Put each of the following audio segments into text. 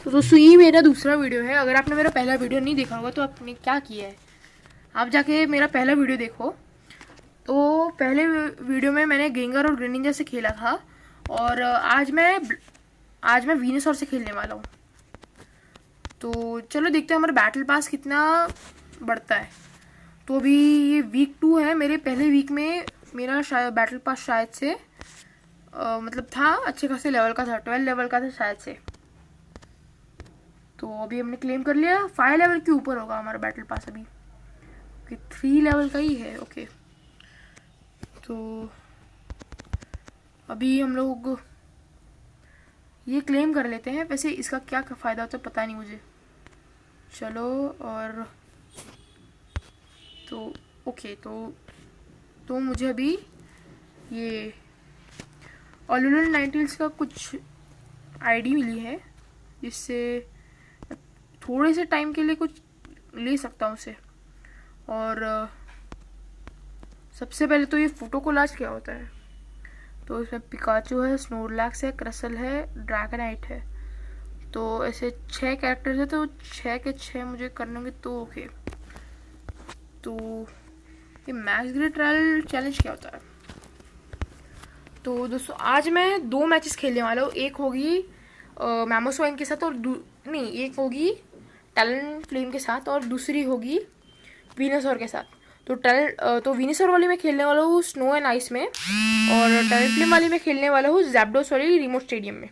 तो दोस्तों ये मेरा दूसरा वीडियो है। अगर आपने मेरा पहला वीडियो नहीं देखा होगा तो आपने क्या किया है, आप जाके मेरा पहला वीडियो देखो। तो पहले वीडियो में मैंने गेंगर और ग्रेनिंजा से खेला था और आज मैं वीनसॉर से खेलने वाला हूँ। तो चलो देखते हैं हमारा बैटल पास कितना बढ़ता है। तो अभी ये वीक 2 है। मेरे पहले वीक में मेरा शायद बैटल पास शायद से मतलब था अच्छे खासे लेवल का था, 12 लेवल का था शायद से। तो अभी हमने क्लेम कर लिया। 5 लेवल के ऊपर होगा हमारा बैटल पास अभी, कि 3 लेवल का ही है। ओके, तो अभी हम लोग ये क्लेम कर लेते हैं। वैसे इसका क्या फ़ायदा होता है पता नहीं मुझे। चलो, और तो ओके, तो मुझे अभी ये ऑलुलन नाइटिल्स का कुछ आईडी मिली है, जिससे थोड़े से टाइम के लिए कुछ ले सकता हूँ उसे। और सबसे पहले तो ये फोटो कोलाज क्या होता है। तो इसमें पिकाचू है, स्नोरलैक्स है, क्रसल है, ड्रैगनाइट है। तो ऐसे 6 कैरेक्टर्स है, तो 6 के 6 मुझे करने होंगे। तो ओके, तो ये मैक्स ग्रेड ट्रायल चैलेंज क्या होता है। तो दोस्तों आज मैं 2 मैचेस खेलने वाला हूँ। एक होगी मैमोस्वाइन के साथ और नहीं, एक होगी टैलेंट फ्लेम के साथ और दूसरी होगी वीनसॉर के साथ। तो वीनसॉर वाली में खेलने वाला हूँ स्नो एंड आइस में, और टैलेंट फ्लेम वाली में खेलने वाला हूँ जैप्डोस वाली रिमोट स्टेडियम में।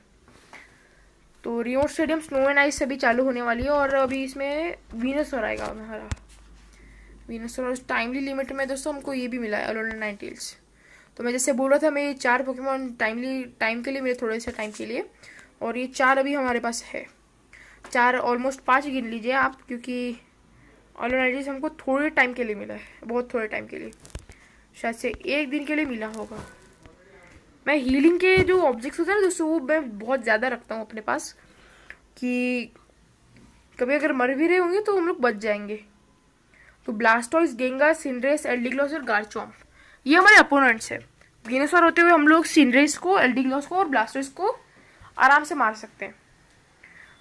तो remote stadium snow and ice से भी चालू होने वाली है, और अभी इसमें वीनसॉर आएगा हमारा। वीनसॉर टाइमली लिमिट में दोस्तों हमको ये भी मिला है अलोलन नाइटिल्स। तो मैं जैसे बोल रहा था, मेरे 4 पोकेमॉन टाइम के लिए, मेरे थोड़े से टाइम के लिए, और ये 4 अभी हमारे पास है। 4 ऑलमोस्ट 5 गिन लीजिए आप, क्योंकि ऑलरेडी हमको थोड़े टाइम के लिए मिला है, बहुत थोड़े टाइम के लिए, शायद से 1 दिन के लिए मिला होगा। मैं हीलिंग के जो ऑब्जेक्ट्स होते हैं ना दोस्तों, वो मैं बहुत ज़्यादा रखता हूँ अपने पास, कि कभी अगर मर भी रहे होंगे तो हम लोग बच जाएंगे। तो ब्लास्टॉइस, गेंगार, सिंड्रेस, एल्डिग्लॉस और गार्चॉम्प, ये हमारे अपोनेंट्स है। वीनसॉर होते हुए हम लोग सिंड्रेस को, एल्डिग्लॉस को और ब्लास्टॉइस को आराम से मार सकते हैं।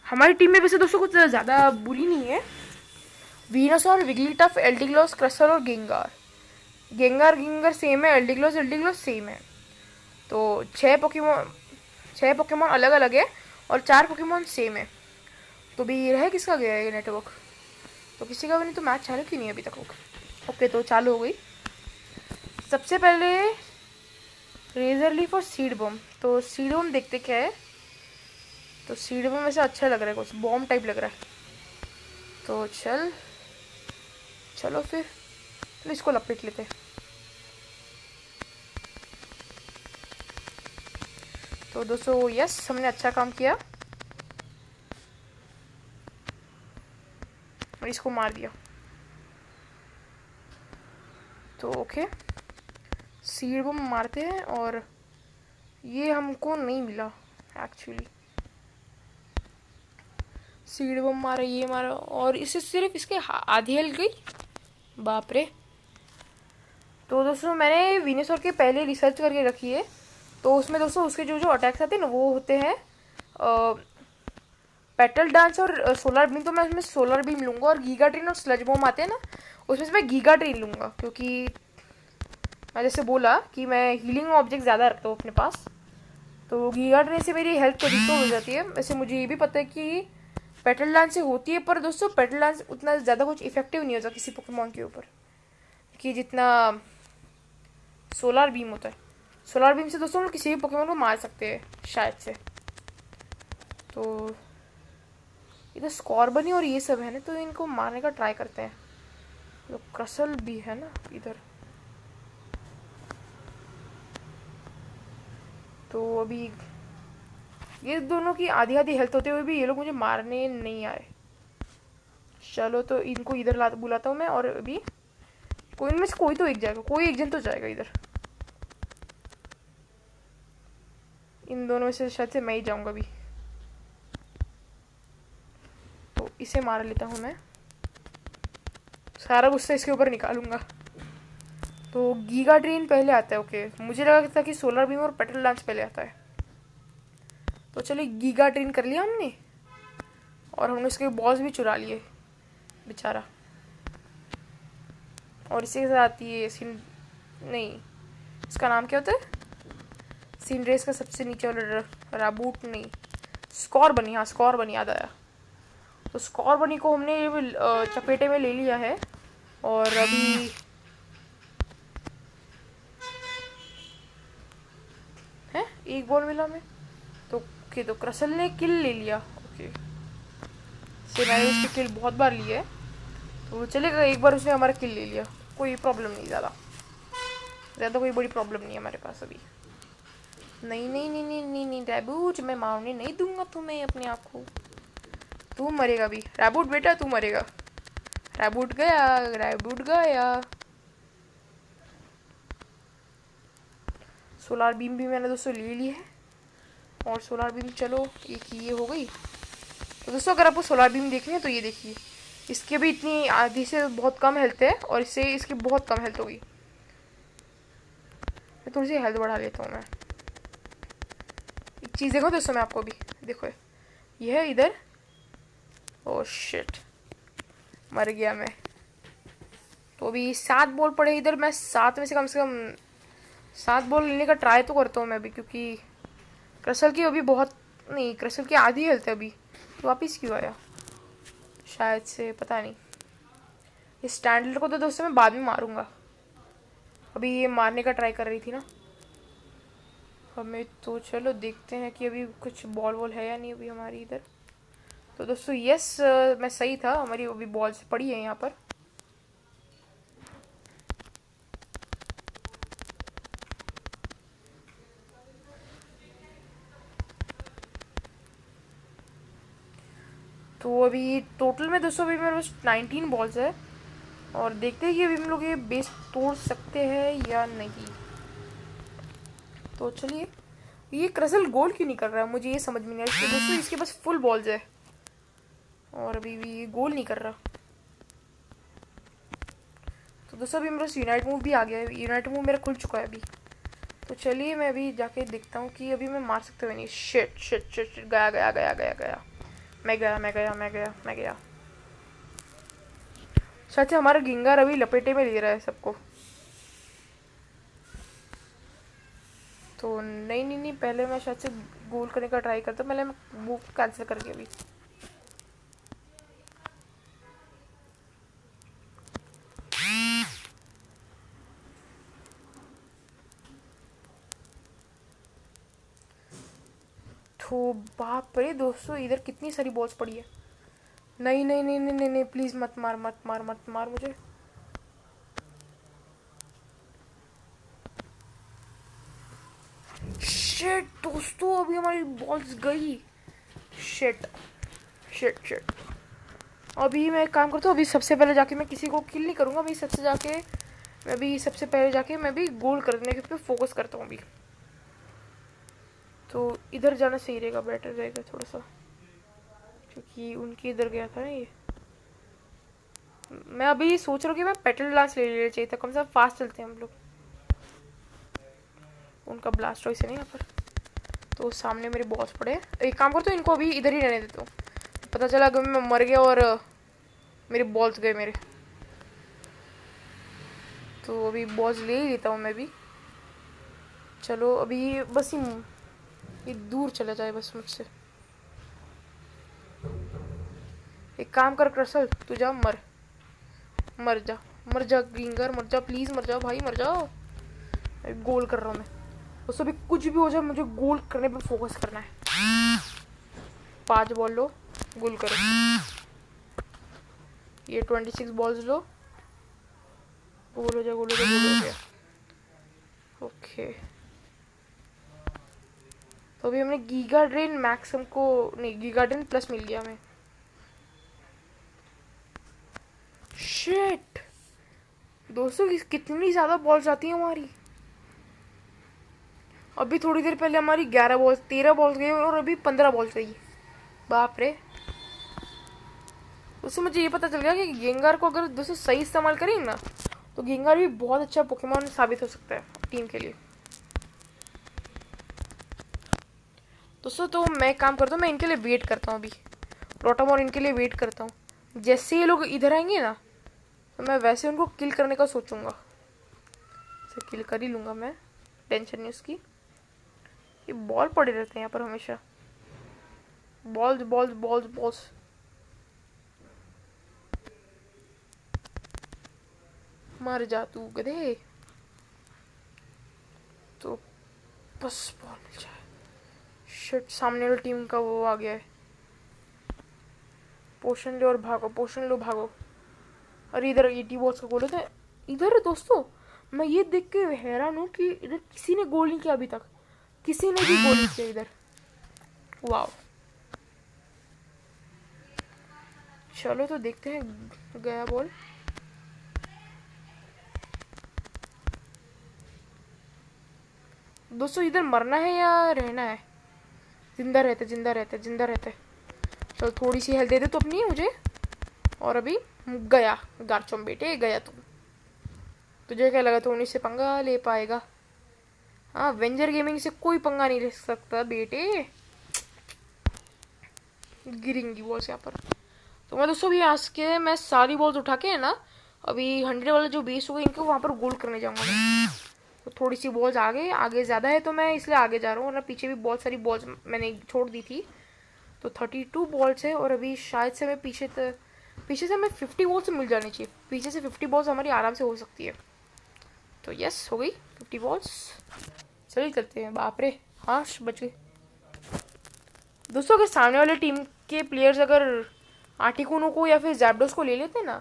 हमारी टीम में वैसे दोस्तों कुछ ज़्यादा बुरी नहीं है। वीनसॉर, विगलीटफ, एल्डिग्लॉस, क्रसल और गेंगार सेम है, एल्डिग्लॉस सेम है। तो 6 पोकेमॉन अलग अलग है और 4 पोकेमॉन सेम है। तो भी रह किसका गया है ये नेटवर्क, तो किसी का भी नहीं। तो मैच चालू क्यों नहीं है अभी तक। ओके, तो चालू हो गई। सबसे पहले रेजर लीफ और सीड बम। तो सीड बम देखते क्या है। तो सीड बम वैसे अच्छा लग रहा है, कुछ बॉम्ब टाइप लग रहा है। तो चलो फिर इसको लपेट लेते हैं। तो दोस्तों यस, हमने अच्छा काम किया और इसको मार दिया। तो ओके, सीड बम मारते हैं, और ये हमको नहीं मिला एक्चुअली। सीड बम मारा, ये मारा, और इससे सिर्फ इसके आधी हेल्थ गई। बाप रे। तो दोस्तों मैंने वीनसॉर के पहले रिसर्च करके रखी है। तो उसमें दोस्तों उसके जो अटैक्स आते हैं ना, वो होते हैं पेटल डांस और सोलर बीम। तो मैं उसमें सोलर बीम लूँगा, और गीगा ट्रेन और स्लज बॉम्ब आते हैं ना, उसमें से मैं गीगा ट्रेन लूँगा, क्योंकि मैं जैसे बोला कि मैं हीलिंग ऑब्जेक्ट ज़्यादा रखता हूँ अपने पास। तो गीगा ट्रेन से मेरी हेल्थ तो रिस्टोर हो जाती है। वैसे मुझे ये भी पता है कि पेटल डांस से होती है, पर दोस्तों पेटल डांस उतना ज़्यादा कुछ इफेक्टिव नहीं होता किसी पोकेमॉन के ऊपर, कि जितना सोलर बीम होता है। सोलर बीम से दोस्तों हम लोग किसी भी पोकेमॉन को मार सकते हैं शायद से। तो इधर स्कॉर्बनी और ये सब है ना, तो इनको मारने का ट्राई करते हैं। तो क्रसल भी है ना इधर। तो अभी ये दोनों की आधी आधी हेल्थ होते हुए भी ये लोग मुझे मारने नहीं आए। चलो, तो इनको इधर बुलाता हूँ मैं, और अभी कोई इनमें से कोई तो एक जाएगा, कोई एक जन तो जाएगा इधर। इन दोनों में से शायद से मैं ही जाऊंगा अभी। तो इसे मार लेता हूँ मैं, सारा गुस्सा इसके ऊपर निकालूंगा। तो गीगा ड्रेन पहले आता है। ओके, मुझे लगा था कि सोलर बीम और पेटल डांस पहले आता है। तो चलिए, गीगा ड्रेन कर लिया हमने। और हमने इसके बॉल्स भी चुरा लिए बेचारा। और इसी के साथ आती है नहीं, इसका नाम क्या होता है, सिंड्रेस का सबसे नीचे वाला राबूट नहीं, स्कॉर बनी। हाँ स्कॉर बनी याद आया। तो स्कॉर बनी को हमने चपेटे में ले लिया है। और अभी है एक बॉल मिला हमें तो ओके। तो क्रसल ने किल ले लिया। ओके से मैंने उसकी किल बहुत बार ली है तो चलेगा, एक बार उसने हमारा किल ले लिया, कोई प्रॉब्लम नहीं, ज़्यादा कोई बड़ी प्रॉब्लम नहीं है हमारे पास अभी। नहीं नहीं नहीं नहीं नहीं नहीं रैबूट, मैं मारने नहीं दूंगा तुम्हें अपने आप को। तू मरेगा भी रैबूट बेटा, तू मरेगा। रैबूट गया, रैबूट गया। सोलार बीम भी मैंने दोस्तों ले ली है। और सोलार बीम चलो एक ये हो गई। तो दोस्तों अगर आपको सोलार बीम देखनी है तो ये देखिए, इसके भी इतनी आधी से बहुत कम हेल्थ है और इससे इसकी बहुत कम हेल्थ होगी। मैं थोड़ी सी हेल्थ बढ़ा लेता हूँ मैं। एक चीज़ देखो दोस्तों मैं आपको अभी देखो, ये है इधर। ओह शिट, मर गया मैं। तो अभी 7 बॉल पड़े इधर, मैं 7 में से कम 7 बॉल लेने का ट्राई तो करता हूँ मैं अभी, क्योंकि क्रसल की अभी बहुत नहीं, क्रसल की आधी हेल्थ है अभी। तो वापिस क्यों आया, शायद से पता नहीं। इस स्टैंडलर को तो दोस्तों मैं बाद में मारूंगा, अभी ये मारने का ट्राई कर रही थी ना हमें। तो चलो देखते हैं कि अभी कुछ बॉल वॉल है या नहीं अभी हमारी इधर। तो दोस्तों यस मैं सही था, हमारी अभी बॉल्स पड़ी है यहाँ पर। तो अभी टोटल में दोस्तों अभी मेरे पास 19 बॉल्स है और देखते हैं कि अभी हम लोग ये बेस तोड़ सकते हैं या नहीं। तो चलिए, ये क्रसल गोल क्यों नहीं कर रहा है मुझे ये समझ में नहीं आ रहा। दोस्तों इसके पास फुल बॉल्स है और अभी भी ये गोल नहीं कर रहा। तो दोस्तों अभी मेरे पास यूनाइट मूव भी आ गया है, यूनाइट मूव मेरा खुल चुका है अभी। तो चलिए मैं अभी जाके देखता हूँ कि अभी मैं मार सकता हूँ नहीं। शिट शिट शिट शिट, गया गया गया गया गया, मैं गया मैं गया मैं गया मैं गया। शायद से हमारा गिंगार अभी लपेटे में ले रहा है सबको। तो नहीं नहीं नहीं, पहले मैं शायद से गोल करने का ट्राई करता हूँ, पहले मैं वो कैंसिल करके अभी। तो बाप रे दोस्तों इधर कितनी सारी बॉल्स पड़ी है। नहीं नहीं नहीं नहीं नहीं, नहीं प्लीज मत मार मत मार मत मार मुझे। शिट दोस्तों अभी हमारी बॉल्स गई। Shit shit shit. अभी मैं एक काम करता हूँ, अभी सबसे पहले जाके मैं किसी को किल नहीं करूँगा, अभी सबसे पहले जाके मैं भी गोल करने पे फोकस करता हूँ अभी। तो इधर जाना सही रहेगा, बेटर रहेगा थोड़ा सा, क्योंकि उनके इधर गया था ना ये। मैं अभी सोच रहा हूँ कि मैं पेट्रोल ब्लास्ट ले लेना चाहिए था, कम से कम फास्ट चलते हैं हम लोग। उनका ब्लास्ट वैसे नहीं यहाँ पर। तो सामने मेरे बॉस पड़े, एक काम करता हूँ इनको अभी इधर ही रहने देता हूँ। पता चला कि मैं मर गया और मेरे बॉल्स गए मेरे। तो अभी बॉल्स ले ही लेता हूँ मैं भी। चलो अभी बस ये दूर चला जाए बस मुझसे। एक काम कर क्रसल, तू जा, मर जा मर जा ग्रिंगर, मर जा प्लीज, मर जा भाई मर जा। गोल कर रहा हूँ मैं, उससे भी कुछ भी हो जाए मुझे गोल करने पे फोकस करना है। 5 बॉल लो, गोल करो। ये 26 बॉल्स लो, गोल हो जाए गोल हो जाए गोल हो गया। ओके तो अभी हमने गीगा ड्रेन मैक्स हमको नहीं, गीगा ड्रेन प्लस मिल गया हमें। शिट दोस्तों कितनी ज्यादा बॉल्स आती हैं हमारी। अभी थोड़ी देर पहले हमारी 13 बॉल्स गई और अभी 15 बॉल्स गई। बाप रे। उससे मुझे ये पता चल गया कि गेंगार को अगर दोस्तों सही इस्तेमाल करेंगे ना तो गेंगार भी बहुत अच्छा पोकेमॉन साबित हो सकता है टीम के लिए। दोस्तों तो मैं काम करता हूँ, मैं इनके लिए वेट करता हूँ अभी। रोटम और इनके लिए वेट करता हूँ। जैसे ये लोग इधर आएंगे ना तो मैं वैसे उनको किल करने का सोचूंगा। इसे किल कर ही लूँगा मैं, टेंशन नहीं उसकी। ये बॉल पड़े रहते हैं यहाँ पर हमेशा, बॉल्स बॉल्स बॉल्स बॉल्स। मर जा तू गधे। तो बस बॉल मिल जाए। शिट, सामने वाली टीम का वो आ गया है। पोशन लो और भागो, पोशन लो भागो। अरे इधर 80 बॉल्स का गोल है इधर। दोस्तों मैं ये देख के हैरान हूँ कि इधर किसी ने गोल नहीं किया अभी तक, किसी ने भी गोल नहीं किया इधर। वाह, चलो तो देखते हैं। गया बॉल। दोस्तों इधर मरना है या रहना है? जिंदा रहते जिंदा रहते जिंदा रहते। चलो थोड़ी सी हेल्थ दे दे तो अपनी मुझे। और अभी गया गार्चोम बेटे, गया तू। तुझे क्या लगा तू इससे पंगा ले पाएगा? हाँ, वेंजर गेमिंग से कोई पंगा नहीं ले सकता बेटे। गिरेंगी बॉल्स यहाँ पर। तो मैं दोस्तों अभी आज के मैं सारी बॉल्स उठा के है ना, अभी 100 वाला जो बेस होगा इनको वहाँ पर गोल करने जाऊंगा मैं। तो थोड़ी सी बॉल्स आगे आगे ज़्यादा है तो मैं इसलिए आगे जा रहा हूँ, वरना पीछे भी बहुत सारी बॉल्स मैंने छोड़ दी थी। तो 32 बॉल्स है और अभी शायद से मैं पीछे से हमें 50 बॉल्स मिल जानी चाहिए। पीछे से 50 बॉल्स हमारी आराम से हो सकती है। तो यस, हो गई 50 बॉल्स। चलिए चलते हैं। बाप रे, हाँ बच गए। दोस्तों अगर सामने वाले टीम के प्लेयर्स अगर आर्टिकुनो को या फिर जैप्डोस को ले लेते हैं ना,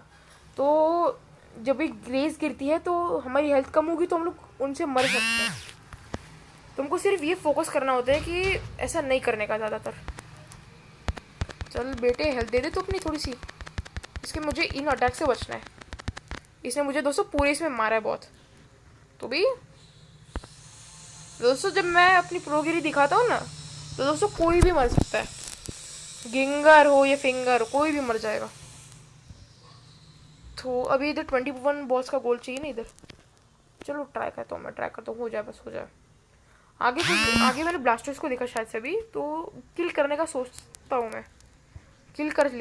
तो जब भी ग्रेस गिरती है तो हमारी हेल्थ कम होगी तो हम लोग उनसे मर सकते हैं। तुमको सिर्फ ये फोकस करना होता है कि ऐसा नहीं करने का ज़्यादातर। चल बेटे हेल्थ दे दे तो अपनी थोड़ी सी, इसके मुझे इन अटैक से बचना है। इसने मुझे दोस्तों पूरे इसमें मारा है बहुत। तो भी दोस्तों जब मैं अपनी प्रोगिरी दिखाता हूँ ना तो दोस्तों कोई भी मर सकता है, गिंगर हो या फिंगर हो, कोई भी मर जाएगा। तो अभी इधर 21 बॉल्स का गोल चाहिए ना इधर। चलो ट्राई करता हूँ, मैं ट्राई करता हूँ, हो जाए बस हो जाए। आगे मैंने ब्लास्टर्स को देखा शायद से अभी, तो किल करने का सोचता हूँ मैं। किल कर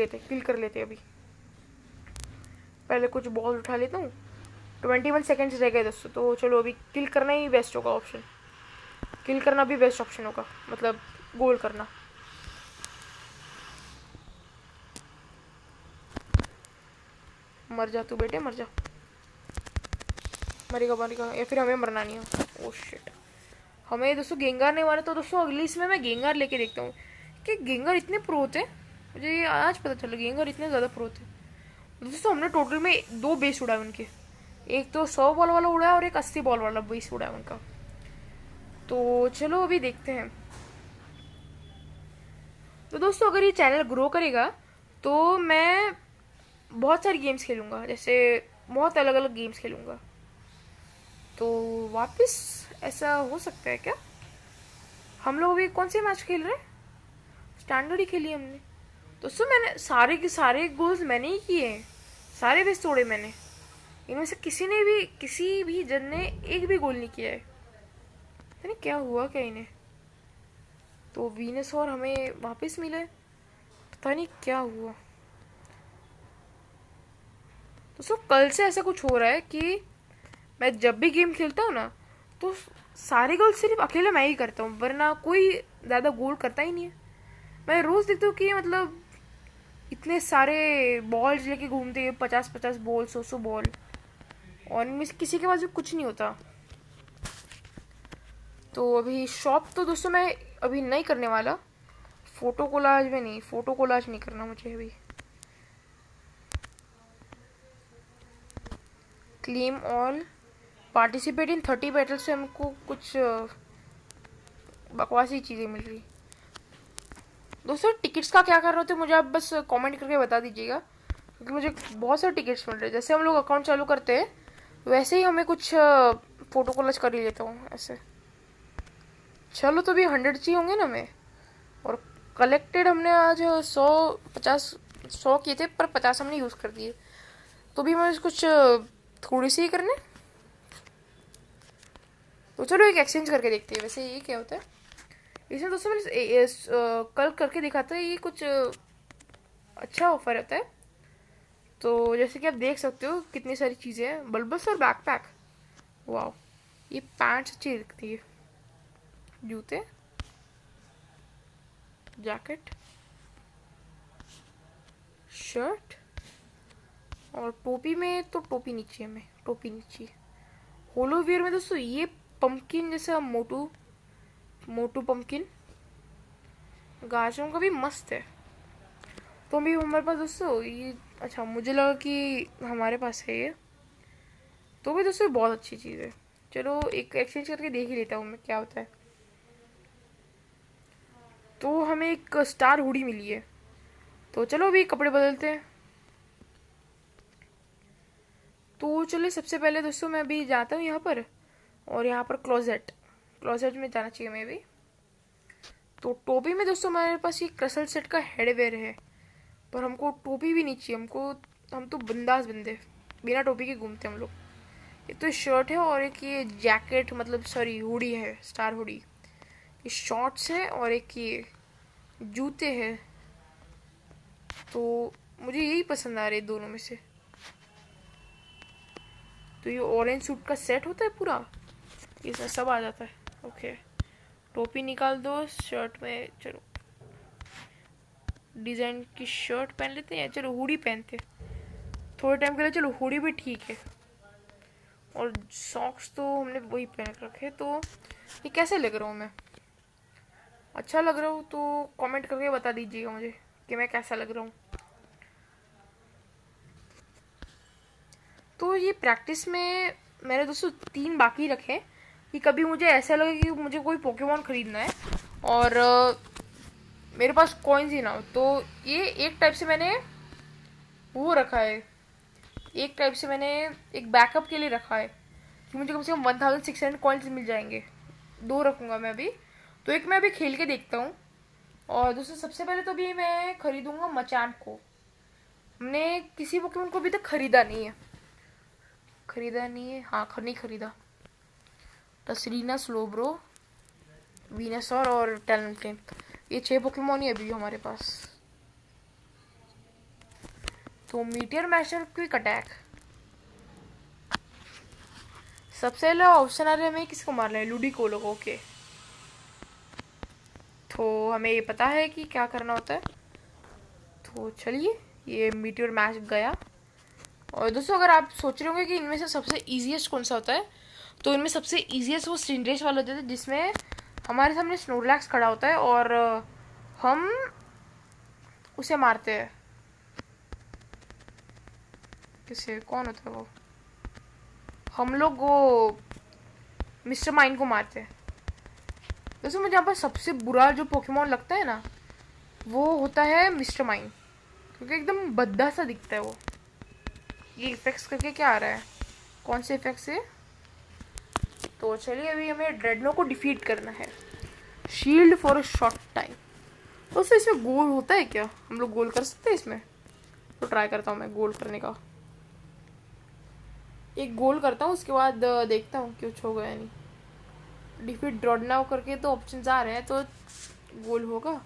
लेते अभी। पहले कुछ बॉल उठा लेता हूँ। 21 सेकेंड्स रह गए दोस्तों, तो चलो अभी किल करना ही बेस्ट होगा ऑप्शन। किल करना भी बेस्ट ऑप्शन होगा, मतलब गोल करना। मर जा तू बेटे, मर जा। मरेगा या फिर हमें मरना नहीं है। ओह शिट, हमें दोस्तों गेंगार नहीं मारा। तो दोस्तों अगली इसमें मैं गेंगार लेके देखता हूँ कि गेंगार इतने प्रो होते हैं। मुझे ये आज पता चला गेंगार इतने ज़्यादा प्रो होते हैं। दोस्तों हमने टोटल में 2 बेस उड़ाए उनके, एक तो 100 बॉल वाला उड़ा है और एक 80 बॉल वाला बेस उड़ा है उनका। तो चलो अभी देखते हैं। तो दोस्तों अगर ये चैनल ग्रो करेगा तो मैं बहुत सारी गेम्स खेलूँगा, जैसे बहुत अलग अलग गेम्स खेलूँगा। तो वापस ऐसा हो सकता है क्या? हम लोग अभी कौन से मैच खेल रहे हैं? स्टैंडर्ड ही खेली हमने। दोस्तों मैंने सारे के सारे गोल्स मैंने ही किए हैं, सारे बेस तोड़े मैंने। इनमें से किसी भी जन ने एक भी गोल नहीं किया है। पता नहीं क्या हुआ क्या इन्हें। तो वीनस और हमें वापस मिले, पता नहीं क्या हुआ। दोस्तों कल से ऐसा कुछ हो रहा है कि मैं जब भी गेम खेलता हूँ ना तो सारे गोल सिर्फ अकेले मैं ही करता हूँ, वरना कोई ज़्यादा गोल करता ही नहीं है। मैं रोज़ देखता हूँ कि मतलब इतने सारे बॉल्स लेके घूमते हैं, 50-50 बॉल, 100 बॉल, और इनमें से किसी के पास भी कुछ नहीं होता। तो अभी शॉप तो दोस्तों मैं अभी नहीं करने वाला। फोटो कोलाज नहीं करना मुझे अभी। Claim all, participate in 30 battle से हमको कुछ बकवासी चीज़ें मिल रही। दोस्तों टिकट्स का क्या कर रहे थे मुझे आप बस कमेंट करके बता दीजिएगा, क्योंकि मुझे बहुत सारे टिकट्स मिल रहे हैं। जैसे हम लोग अकाउंट चालू करते हैं वैसे ही हमें कुछ फ़ोटो कोलाज कर ही लेता हूँ ऐसे। चलो तो भी 100 चाहिए होंगे ना हमें। और कलेक्टेड हमने आज 100 किए थे, पर 50 हमने यूज़ कर दिए। तो भी मुझे कुछ थोड़ी सी ही करने। तो चलो एक एक्सचेंज करके देखते हैं वैसे ये क्या होता है। इसमें दोस्तों मैंने कल करके दिखाता है, ये कुछ अच्छा ऑफर रहता है। तो जैसे कि आप देख सकते हो कितनी सारी चीज़ें हैं, बल्बस और बैकपैक। वाह, ये पैंट्स अच्छी दिखती है, जूते, जैकेट, शर्ट, और टोपी में तो टोपी नीचे में, टोपी नीचे। होलोवियर में दोस्तों ये पंपकिन जैसा मोटू मोटू पंपकिन गाजरों का भी मस्त है। तो अभी हमारे पास दोस्तों ये, अच्छा मुझे लगा कि हमारे पास है ये, तो भी दोस्तों बहुत अच्छी चीज़ है। चलो एक एक्सचेंज करके देख ही लेता हूँ मैं क्या होता है। तो हमें एक स्टार हुडी मिली है, तो चलो अभी कपड़े बदलते हैं। तो चलिए सबसे पहले दोस्तों मैं अभी जाता हूँ यहाँ पर, और यहाँ पर क्लोजेट क्लोजेट में जाना चाहिए मैं भी। तो टोपी में दोस्तों हमारे पास ये क्रसल सेट का हेडवेयर है, पर हमको टोपी भी नहीं चाहिए हमको। हम तो बिंदास बंदे, बिना टोपी के घूमते हम लोग। एक तो शर्ट है और एक ये जैकेट, मतलब सॉरी हुडी है, स्टार हुडी। ये शॉर्ट्स है और एक ये जूते हैं। तो मुझे यही पसंद आ रहे हैं दोनों में से। तो ये ऑरेंज सूट का सेट होता है पूरा, ये सब आ जाता है। ओके, टोपी निकाल दो, शर्ट में चलो डिजाइन की शर्ट पहन लेते हैं, चलो हुडी पहनते हैं थोड़े टाइम के लिए। चलो हुडी भी ठीक है, और सॉक्स तो हमने वही पहन रखे। तो ये कैसे लग रहा हूँ मैं, अच्छा लग रहा हूँ तो कमेंट करके बता दीजिएगा मुझे कि मैं कैसा लग रहा हूँ। तो ये प्रैक्टिस में मैंने दोस्तों 3 बाकी रखे कि कभी मुझे ऐसा लगे कि मुझे कोई पोकेमॉन खरीदना है और मेरे पास कॉइन्स ही ना हो। तो ये एक टाइप से मैंने वो रखा है, एक टाइप से मैंने एक बैकअप के लिए रखा है कि मुझे कम से कम 1600 कॉइन्स मिल जाएंगे। 2 रखूँगा मैं अभी। तो एक मैं अभी खेल के देखता हूँ, और दोस्तों सबसे पहले तो अभी मैं खरीदूंगा मचान को। हमने किसी पोकेमॉन को अभी तक खरीदा नहीं है, हाँ नहीं खरीदा। टसरीना, स्लोब्रो, वीनासॉर और टैलेंटफ्लेम, ये 6 पोकेमॉन ही अभी हमारे पास। तो मीटियर मैशर, क्विक अटैक, सबसे पहले ऑप्शन आ रहा है हमें किसको मारना है, लुडिकोलो को। ओके, तो हमें ये पता है कि क्या करना होता है। तो चलिए, ये मीटियर मैश गया। और दोस्तों अगर आप सोच रहे होंगे कि इनमें से सबसे इजीएस्ट कौन सा होता है, तो इनमें सबसे इजीएस्ट वो सिंड्रेस वाला होता है, जिसमें हमारे सामने स्नोरलैक्स खड़ा होता है और हम उसे मारते हैं। किसे, कौन होता है वो, हम लोग वो मिस्टर माइन को मारते हैं। दोस्तों मुझे यहाँ पर सबसे बुरा जो पोकेमॉन लगता है ना, वो होता है मिस्टर माइन, क्योंकि एकदम भद्दा सा दिखता है वो। ये इफेक्ट्स करके क्या आ रहा है, कौन से इफेक्ट्स है। तो चलिए अभी हमें ड्रेडनो को डिफीट करना है। Shield for a short time. दोस्तों इसमें गोल होता है क्या, हम लोग गोल कर सकते हैं इसमें? तो ट्राई करता हूँ मैं गोल करने का। एक गोल करता हूँ, उसके बाद देखता हूँ कुछ होगा या नहीं। डिफीट ड्रेडनो करके तो ऑप्शन आ रहे हैं, तो गोल होगा।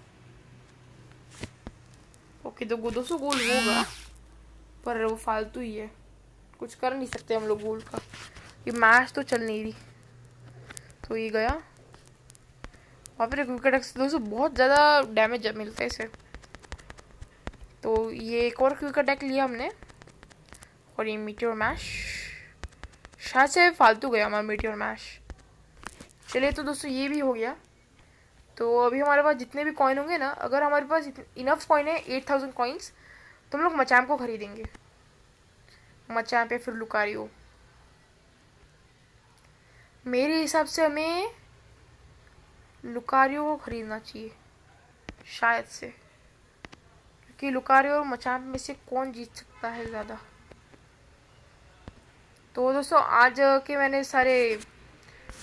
ओके, तो दोस्तों गोल होगा, पर वो फालतू ही है, कुछ कर नहीं सकते हम लोग गोल का। ये मैच तो चल नहीं रही। तो ये गया वहाँ पर। क्विक अटैक से दोस्तों बहुत ज़्यादा डैमेज मिलता है इसे। तो ये एक और क्विक अटैक लिया हमने, और ये मीटियोर मैश शायद से फालतू गया हमारा मीटियोर मैश। चलिए तो दोस्तों ये भी हो गया। तो अभी हमारे पास जितने भी कॉइन होंगे ना, अगर हमारे पास इनफ कॉइन है 8000 कॉइन्स, तो हम लोग मचाम को खरीदेंगे। मचाम पे फिर लुकारियो। मेरे हिसाब से हमें लुकारियो को खरीदना चाहिए शायद से, क्योंकि लुकारियो और मचाम में से कौन जीत सकता है ज़्यादा। तो दोस्तों आज के मैंने सारे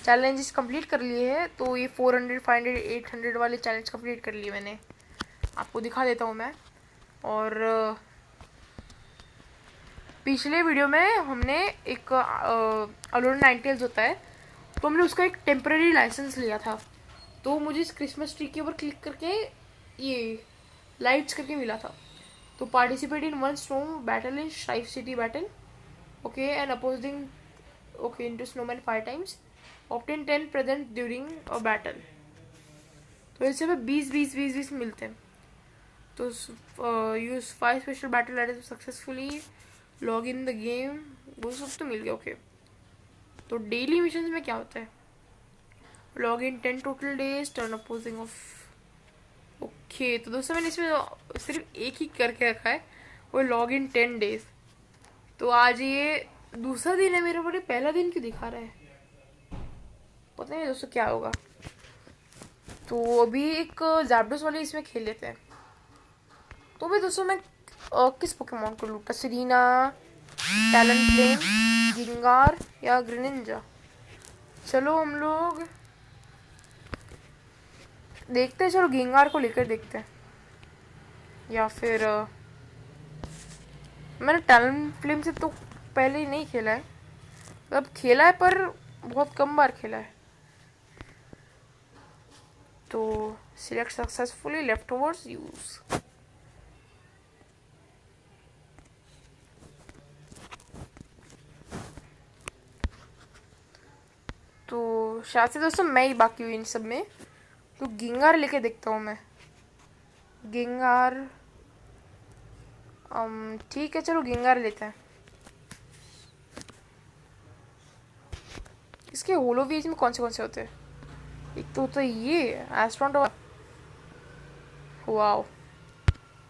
चैलेंजेस कंप्लीट कर लिए हैं। तो ये 400, 500, 800 वाले चैलेंज कंप्लीट कर लिए मैंने, आपको दिखा देता हूँ मैं। और पिछले वीडियो में हमने एक अलोन नाइनटेल्स होता है, तो हमने उसका एक टेम्पररी लाइसेंस लिया था। तो मुझे इस क्रिसमस ट्री के ऊपर क्लिक करके ये लाइट्स करके मिला था। तो participate in one snow battle in Shaif city battle, okay, and opposing, okay, into snowman 5 times, obtain 10 present during a battle. तो इससे में 20 मिलते हैं। तो use 5 special battle aid successfully, log in the game, वो सब तो मिल गया, ओके। तो डेली मिशन में क्या होता है? Log in 10 total days, turn opposing of, okay. तो दोस्तों मैंने इसमें सिर्फ एक ही करके रखा है, वो लॉग इन 10 डेज। तो आज ये दूसरा दिन है मेरा, बड़े पहला दिन क्यों दिखा रहा है, पता नहीं दोस्तों क्या होगा। तो अभी एक जैप्डोस वाले इसमें खेल लेते हैं। तो भाई दोस्तों मैं किस पोकेमॉन को लूटा, सेरीना, टैलेंटफ्लेम, गिंगार या ग्रेनिंजा? चलो हम लोग देखते हैं, चलो गिंगार को लेकर देखते हैं। या फिर मैंने टैलेंटफ्लेम से तो पहले ही नहीं खेला है, मतलब खेला है पर बहुत कम बार खेला है। तो select successfully left overs use. तो शायद से दोस्तों मैं ही बाकी हुई इन सब में, तो गिंगार लेके देखता हूँ मैं। गिंगार, ठीक है, चलो गिंगार लेते हैं। इसके होलोवीज में कौन से होते हैं? एक तो होता है ये एस्ट्रोनॉट, वाओ,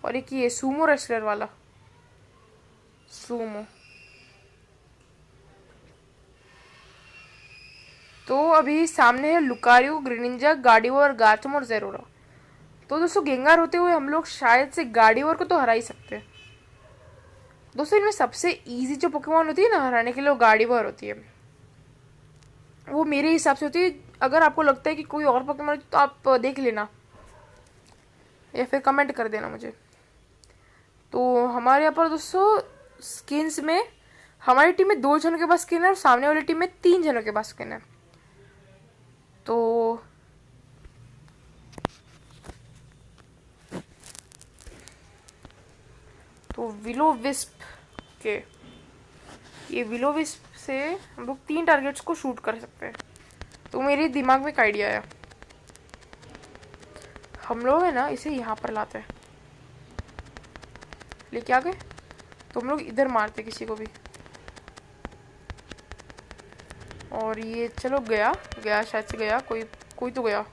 और एक ये सूमो रेसलर वाला, सूमो। तो अभी सामने है लुकारियो, ग्रेनिंजा, गार्डिवर, गार्चम और जेरोरा। तो दोस्तों गेंगार होते हुए हम लोग शायद से गार्डिवर को तो हरा ही सकते हैं। दोस्तों इनमें सबसे इजी जो पोकेमॉन होती है ना हराने के लिए, वो गार्डिवर होती है। वो मेरे हिसाब से होती है। अगर आपको लगता है कि कोई और पोकेमॉन तो आप देख लेना या फिर कमेंट कर देना मुझे। तो हमारे यहाँ पर दोस्तों स्किन्स में हमारी टीम में 2 जनों के पास स्किन है और सामने वाली टीम में 3 जनों के पास स्किन है। तो विलो विस्प के, ये विलो विस्प से हम लोग 3 टारगेट्स को शूट कर सकते हैं। तो मेरे दिमाग में एक आइडिया आया, हम लोग है ना इसे यहाँ पर लाते हैं, लेके आ गए। तो हम लोग इधर मारते किसी को भी, और ये चलो गया शायद से गया, कोई तो गया।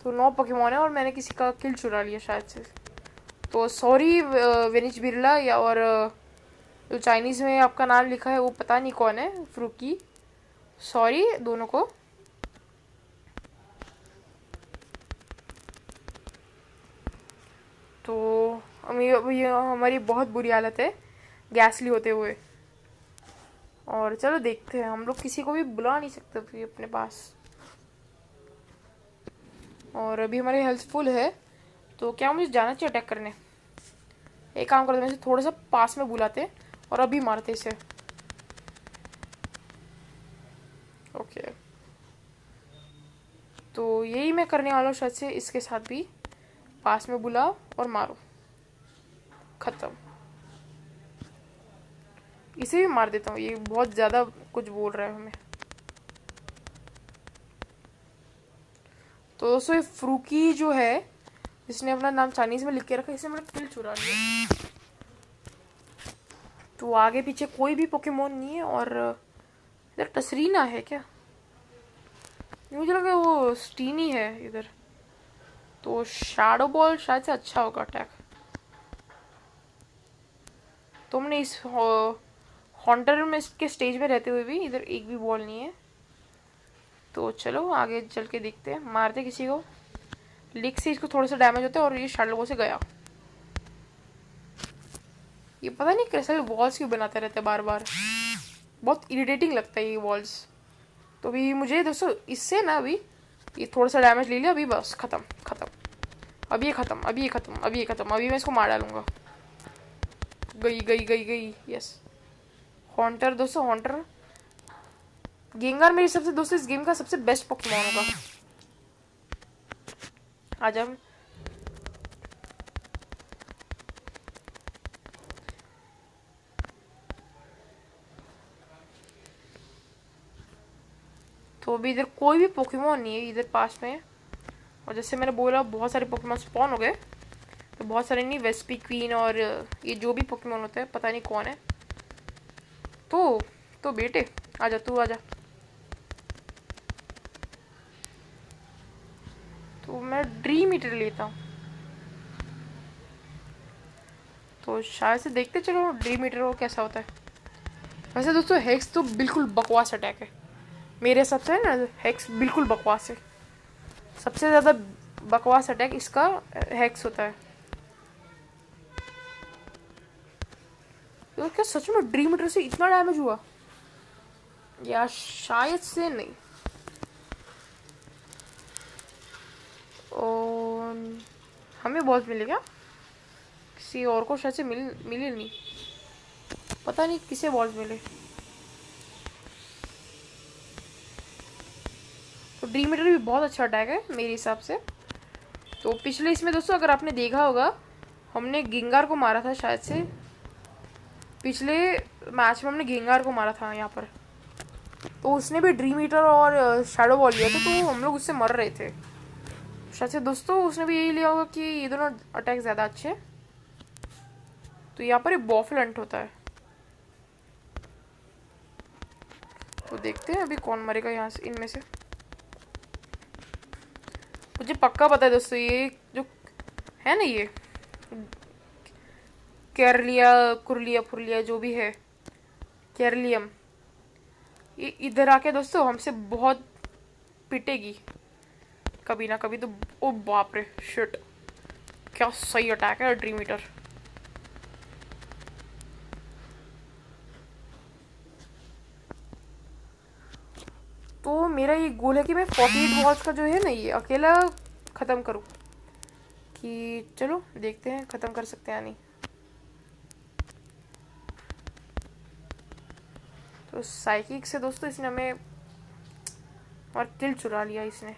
तो 9 पोकेमॉन है और मैंने किसी का किल चुरा लिया शायद से। तो सॉरी वेनिच बिरला, या और जो चाइनीज़ में आपका नाम लिखा है वो पता नहीं कौन है, फ्रूकी, सॉरी दोनों को। तो ये हमारी बहुत बुरी हालत है गैसली होते हुए। और चलो देखते हैं, हम लोग किसी को भी बुला नहीं सकते अभी अपने पास, और अभी हमारी हेल्थ फुल है। तो क्या मुझे जाना चाहिए अटैक करने? एक काम करते हैं, इसे थोड़ा सा पास में बुलाते और अभी मारते इसे, ओके। तो यही मैं करने वाला हूँ शायद से, इसके साथ भी पास में बुलाओ और मारो, खत्म। इसे भी मार देता हूँ, ये बहुत ज़्यादा कुछ बोल रहा है हमें। तो दोस्तों ये फ्रूकी जो है, जिसने अपना नाम चाइनीज में लिख के रखा, इसे मैंने किल चुरा लिया। तो आगे पीछे कोई भी पोकेमोन नहीं है, और इधर टसरीना है क्या? मुझे लगा वो स्टीनी है इधर। तो शैडो बॉल शायद से अच्छा होगा अटैक। तुमने इस हॉन्टर में के स्टेज में रहते हुए भी इधर एक भी बॉल नहीं है। तो चलो आगे चल के देखते हैं, मारते किसी को। लिक से इसको थोड़ा सा डैमेज होता है और ये शैडो बॉल से गया। ये पता नहीं कैसे वॉल्स क्यों बनाते रहते बार बार, बहुत इरिटेटिंग लगता है ये वॉल्स। तो अभी मुझे दोस्तों इससे ना अभी ये थोड़ा सा डैमेज ले लिया, अभी बस खत्म। अभी ये खत्म, अभी मैं इसको मार डालूंगा। गई। यस, हॉन्टर दोस्तों, हॉन्टर गेंगार मेरे हिसाब से दोस्तों इस गेम का सबसे बेस्ट पोकेमॉन होगा। आजा, तो अभी इधर कोई भी पोकेमॉन नहीं है इधर पास में। और जैसे मैंने बोला बहुत सारे पोकेमॉन स्पॉन हो गए, तो बहुत सारे नहीं, वेस्पी क्वीन और ये जो भी पोकेमॉन होते हैं पता नहीं कौन है। तो बेटे आजा, तू आजा। तो मैं ड्रीम ईटर लेता हूँ, तो शायद से देखते चलो ड्रीम ईटर वो कैसा होता है। वैसे दोस्तों हेक्स तो बिल्कुल बकवास अटैक है मेरे हिसाब से, है ना। हेक्स बिल्कुल बकवास है, सबसे ज़्यादा बकवास अटैक इसका हेक्स होता है। तो क्या सच में ड्रीम ईटर से इतना डैमेज हुआ, या शायद से नहीं। और हमें बॉल्स मिले क्या, किसी और को शायद से मिले नहीं, पता नहीं किसे बॉल्स मिले। तो ड्रीम ईटर भी बहुत अच्छा अटैक है मेरे हिसाब से। तो पिछले इसमें दोस्तों अगर आपने देखा होगा, हमने गिंगार को मारा था शायद से, पिछले मैच में हमने गिंगार को मारा था यहाँ पर। तो उसने भी ड्रीम ईटर और शैडो बॉल लिया था, तो हम लोग उससे मर रहे थे शायद से। दोस्तों उसने भी यही लिया होगा कि ये दोनों अटैक ज़्यादा अच्छे हैं। तो यहाँ पर एक बॉफल हंट होता है, तो देखते हैं अभी कौन मरेगा यहाँ से इनमें से। मुझे पक्का पता है दोस्तों, ये जो है ना, ये केरलिया कुरलिया फुरलिया जो भी है, केरलियम, ये इधर आके दोस्तों हमसे बहुत पिटेगी कभी ना कभी तो। ओ बाप रे शिट, क्या सही अटैक है ड्रीम ईटर। तो मेरा ये गोल है कि मैं 48 बॉल्स का जो है ना ये अकेला ख़त्म करूँ, कि चलो देखते हैं ख़त्म कर सकते हैं या नहीं। तो साइकिक से दोस्तों इसने हमें और किल चुरा लिया इसने।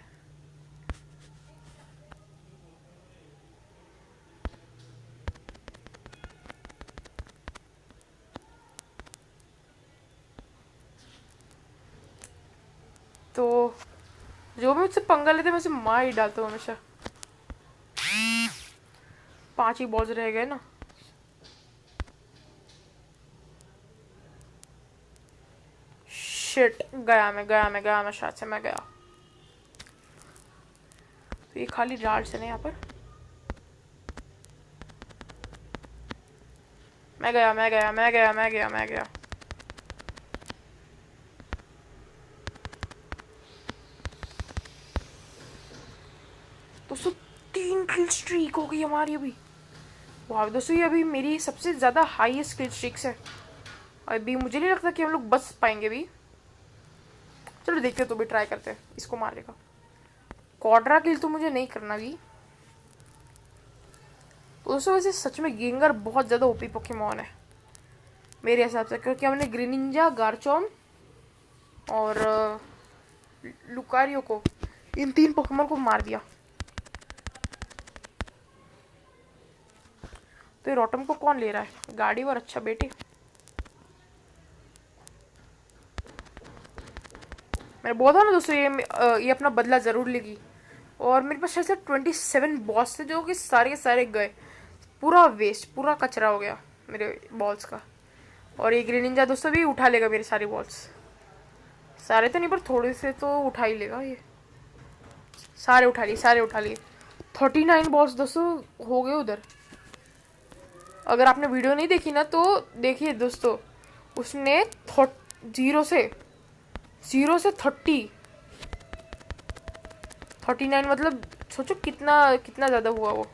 तो जो भी मुझसे पंगा लेते मैं उसे मार ही डालता हूँ हमेशा। 5 ही बॉल्स रह गए ना। शिट, गया मैं शायद से मैं गया। तो ये खाली डार्ट से नहीं, यहाँ पर मैं गया। दोस्तों 3 किल स्ट्रीक हो गई हमारी अभी। वाह दोस्तों, ये अभी मेरी सबसे ज़्यादा हाईएस्ट किल स्ट्रीक्स है। अभी मुझे नहीं लगता कि हम लोग बच पाएंगे भी। चलो देखते तो भी ट्राई करते हैं इसको मारने का। क्वाड्रा किल तो मुझे नहीं करना भी। दोस्तों वैसे सच में गेंगर बहुत ज़्यादा ओपी पोकेमॉन है मेरे हिसाब से, क्योंकि हमने ग्रीनिंजा, गार्चॉम और लुकारियो को, इन 3 पोकेमॉन को मार दिया। तो ये रोटम को कौन ले रहा है, गाड़ी और अच्छा बेटे। मैंने बोला था ना दोस्तों ये अपना बदला ज़रूर लेगी। और मेरे पास शायद से 27 बॉल्स थे जो कि सारे के सारे गए, पूरा वेस्ट, पूरा कचरा हो गया मेरे बॉल्स का। और ये ग्रीनिंजा दोस्तों भी उठा लेगा मेरे सारे बॉल्स, सारे तो नहीं पर थोड़े से तो उठा ही लेगा ये। सारे उठा लिए 39 बॉल्स दोस्तों हो गए उधर। अगर आपने वीडियो नहीं देखी ना तो देखिए दोस्तों, उसने 0 से 39 मतलब सोचो कितना ज़्यादा हुआ वो।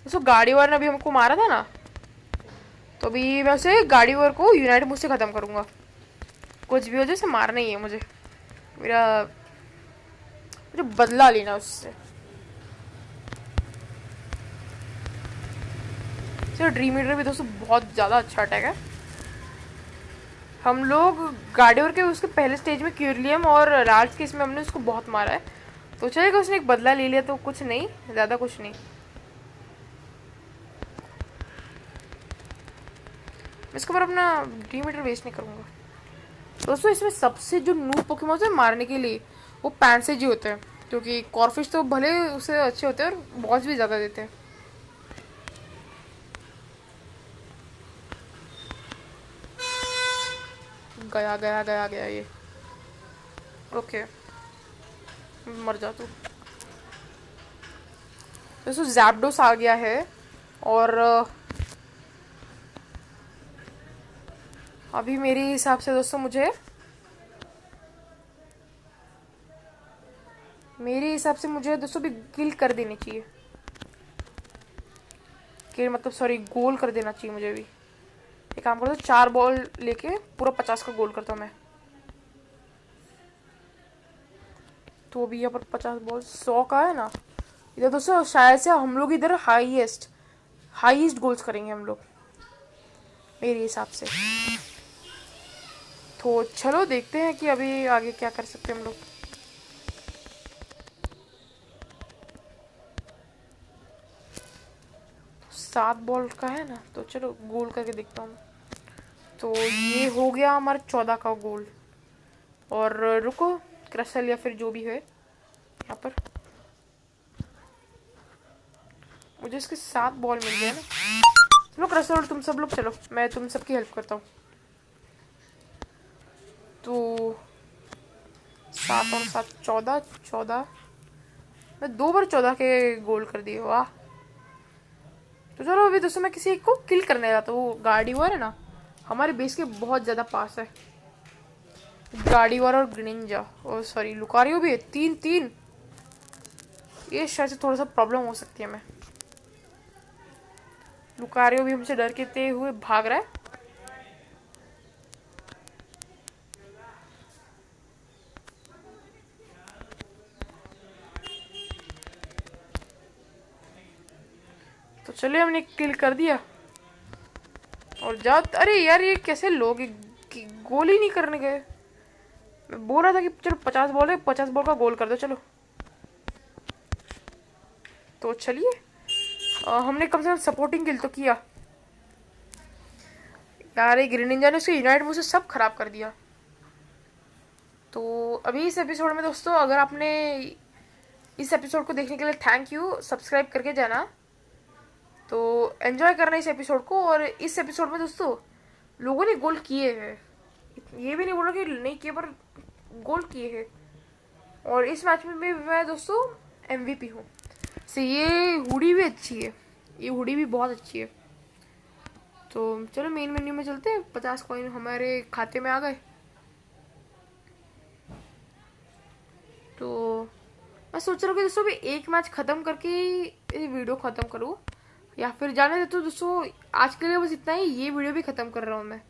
दोस्तों गाड़ी वार ने अभी हमको मारा था ना, तो अभी मैं उसे गाड़ी वार को यूनाइट मुझसे ख़त्म करूँगा। कुछ भी हो जाए उसे मारना ही है मुझे मुझे बदला लेना उससे। चलो ड्रीम ईटर भी दोस्तों बहुत ज़्यादा अच्छा अटैक है। हम लोग गार्डियर के उसके पहले स्टेज में क्यूरलियम और राज के इसमें हमने उसको बहुत मारा है, तो चलेगा, उसने एक बदला ले लिया तो कुछ नहीं, ज़्यादा कुछ नहीं। मैं इसके ऊपर अपना ड्रीम ईटर वेस्ट नहीं करूँगा। दोस्तों इसमें सबसे जो नूब पोकेमॉन है मारने के लिए वो पैंसेज ही होते हैं, क्योंकि कॉर्फिश तो भले उससे अच्छे होते हैं और बॉस भी ज़्यादा देते हैं। गया गया गया गया ये। ओके मर जा तू। दोस्तों जैप्डोस आ गया है और अभी मेरे हिसाब से दोस्तों मुझे दोस्तों भी किल कर देनी चाहिए। किल मतलब सॉरी गोल कर देना चाहिए मुझे भी। एक काम करता हूँ 4 बॉल लेके पूरा 50 का गोल करता हूँ मैं। तो अभी यहाँ पर 50 बॉल 100 का है ना। इधर दोस्तों शायद से हम लोग इधर हाईएस्ट गोल्स करेंगे हम लोग मेरे हिसाब से। तो चलो देखते हैं कि अभी आगे क्या कर सकते हैं हम लोग। तो 7 बॉल का है ना, तो चलो गोल करके देखता हूँ। तो ये हो गया हमारा 14 का गोल। और रुको क्रसल या फिर जो भी है यहाँ पर मुझे इसके 7 बॉल मिल गए ना। चलो क्रसल तुम सब लोग चलो, मैं तुम सबकी हेल्प करता हूँ। तो 7 और 7 14 मैं 2 बार 14 के गोल कर दिए, वाह। तो चलो अभी दोस्तों मैं किसी एक को किल करने जाता हूँ। वो गार्डिवर है ना हमारे बेस के बहुत ज़्यादा पास है। गार्डिवर और ग्रिनिंजा और सॉरी लुकारियो भी है। 3-3 ये शायद से थोड़ा सा प्रॉब्लम हो सकती है। मैं लुकारियो भी हमसे डर के हुए भाग रहा है। तो चलिए हमने किल कर दिया और जा। अरे यार ये कैसे लोग गोल ही नहीं करने गए। मैं बोल रहा था कि चलो 50 बॉल है, 50 बॉल का गोल कर दो चलो। तो चलिए हमने कम से कम सपोर्टिंग किल तो किया। यार ये ग्रीनिंजा ने उसके यूनाइट मूव से सब खराब कर दिया। तो अभी इस एपिसोड में दोस्तों अगर आपने इस एपिसोड को देखने के लिए थैंक यू, सब्सक्राइब करके जाना। तो एंजॉय करना इस एपिसोड को। और इस एपिसोड में दोस्तों लोगों ने गोल किए हैं, ये भी नहीं बोला कि नहीं किए पर गोल किए हैं। और इस मैच में भी मैं दोस्तों MVP हूँ। से ये हुडी भी अच्छी है, ये हुडी भी बहुत अच्छी है। तो चलो मेन मेन्यू में चलते हैं। 50 कॉइन हमारे खाते में आ गए। तो मैं सोच रहा हूँ कि दोस्तों भी एक मैच ख़त्म करके ये वीडियो ख़त्म करूँ, या फिर जाने देते दोस्तों आज के लिए बस इतना ही। ये वीडियो भी ख़त्म कर रहा हूँ मैं।